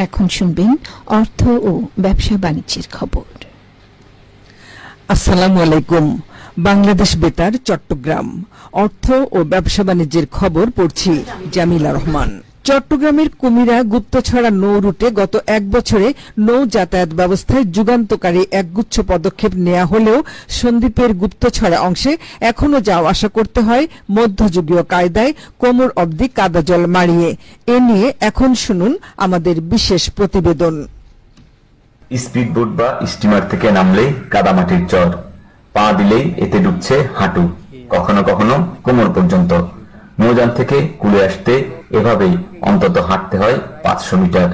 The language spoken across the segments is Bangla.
এখন শুনবেন অর্থ ও ব্যবসা বাণিজ্যের খবর। আসসালামু আলাইকুম। বাংলাদেশ বেতার চট্টগ্রাম অর্থ ও ব্যবসা বাণিজ্যের খবর পড়ছি জামিলা রহমান। চট্টগ্রামের কুমিরা গুপ্তছড়া নৌ রুটে গত এক বছরে নৌ যাতায়াত ব্যবস্থায় যুগান্তকারী একগুচ্ছ পদক্ষেপ নেওয়া হলেও সন্দ্বীপের গুপ্তছড়া অংশে এখনও যাওয়া আসা করতে হয় মধ্যযুগীয় কায়দায় কোমর অবধি কাদা জল মাড়িয়ে। এ নিয়ে এখন শুনুন আমাদের বিশেষ প্রতিবেদন। স্পিডবোট বা স্টিমার থেকে নামলেই কাদামাটির চর, পা দিলেই এতে ডুবছে হাঁটু, কখনো কখনো কোমর পর্যন্ত। নৌযান থেকে কুলে আসতে এভাবেই অন্তত হাঁটতে হয় 500 মিটার।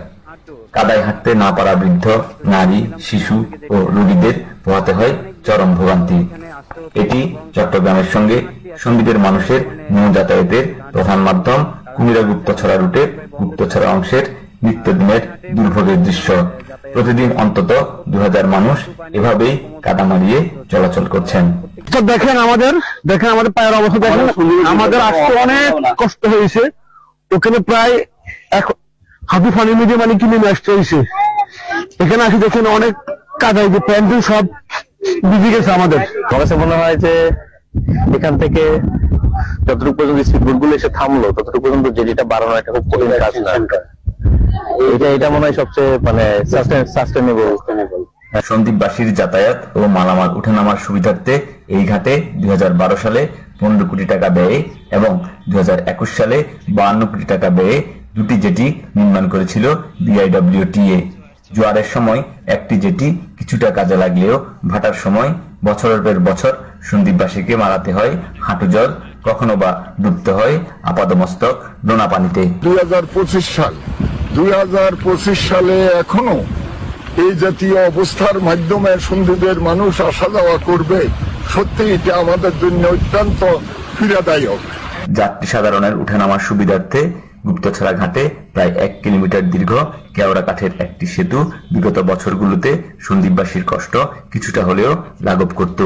কাদায় হাঁটতে না পারা বৃদ্ধ, নারী, শিশু ও রোগীদের পোহাতে হয় চরম ভোগান্তি। এটি চট্টগ্রামের সঙ্গে সন্দ্বীপের মানুষের নৌ যাতায়াতের প্রধান মাধ্যম। কুমিরা গুপ্তছড়া রুটের গুপ্তছড়া অংশের নিত্যদিনের দুর্ভোগের দৃশ্য। প্রতিদিন অন্তত 2000 মানুষ এভাবেই কাদা মারিয়ে চলাচল করছেন। দেখেন আমাদের পায়ের অবস্থা দেখেন, আমাদের আসতে অনেক কষ্ট হয়েছে। ওখানে প্রায় হাঁটু পানি মিডিয়ে মানে কিনে আসতে হয়েছে। এখানে আসি দেখেন অনেক কাদায় যে প্যান্ট সব ভিজে গেছে। আমাদের কাছে মনে হয় যে এখান থেকে যতটুকু পর্যন্ত স্পিডবোট গুলো এসে থামলো ততটুকু পর্যন্ত জেটিটা বাড়ানো একটা খুব কঠিন কাজ না। এটা মনে হয় সবচেয়ে মানে সাস্টেনেবল। সন্দ্বীপবাসীর যাতায়াত ও মালামাল উঠানামার সুবিধার্থে এই ঘাটে 2012 সালে 15 কোটি টাকা ব্যয়ে এবং 2021 সালে 52 কোটি টাকা ব্যয়ে দুটি জেটি নির্মাণ করেছিল বিআইডব্লিউটিএ। জোয়ারের সময় একটি জেটি কিছুটা কাজে লাগলেও ভাটার সময় বছরের পর বছর সন্দ্বীপবাসীকে মারাতে হয় হাঁটু জল, কখনো বা ডুবতে হয় আপাদমস্তক নোনা পানিতে। 2025 সালে এখনো এই জাতীয় অবস্থার মাধ্যমে সন্দ্বীপের মানুষ আসা যাওয়া করবে, সত্যি এটা আমাদের জন্য অত্যন্ত পীড়াদায়ক। যাত্রী সাধারণের উঠানামার সুবিধার্থে গুপ্তছড়া ঘাটে প্রায় 1 কিলোমিটার দীর্ঘ কেওড়া কাঠের একটি সেতু বিগত বছরগুলোতে সন্দ্বীপবাসীর কষ্ট কিছুটা হলেও লাঘব করত।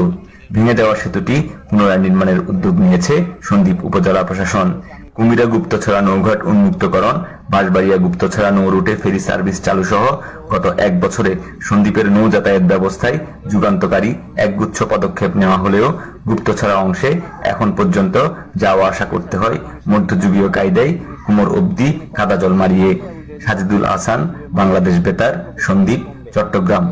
ভেঙে যাওয়া সেতুটি পুনরায় নির্মাণের উদ্যোগ নিয়েছে সন্দ্বীপ উপজেলা প্রশাসন। কুমিরা গুপ্তছড়া নৌঘাট উন্মুক্তকরণ, বাঁশবাড়িয়া গুপ্তছড়া নৌ রুটে ফেরি সার্ভিস চালু সহ গত এক বছরে সন্দ্বীপের নৌ যাতায়াত ব্যবস্থায় যুগান্তকারী একগুচ্ছ পদক্ষেপ নেওয়া হলেও গুপ্তছড়া অংশে এখন পর্যন্ত যাওয়া আসা করতে হয় মধ্যযুগীয় কায়দায় কোমর অবধি কাদা জল মারিয়ে। সাজিদুল আহসান, বাংলাদেশ বেতার, সন্দ্বীপ, চট্টগ্রাম।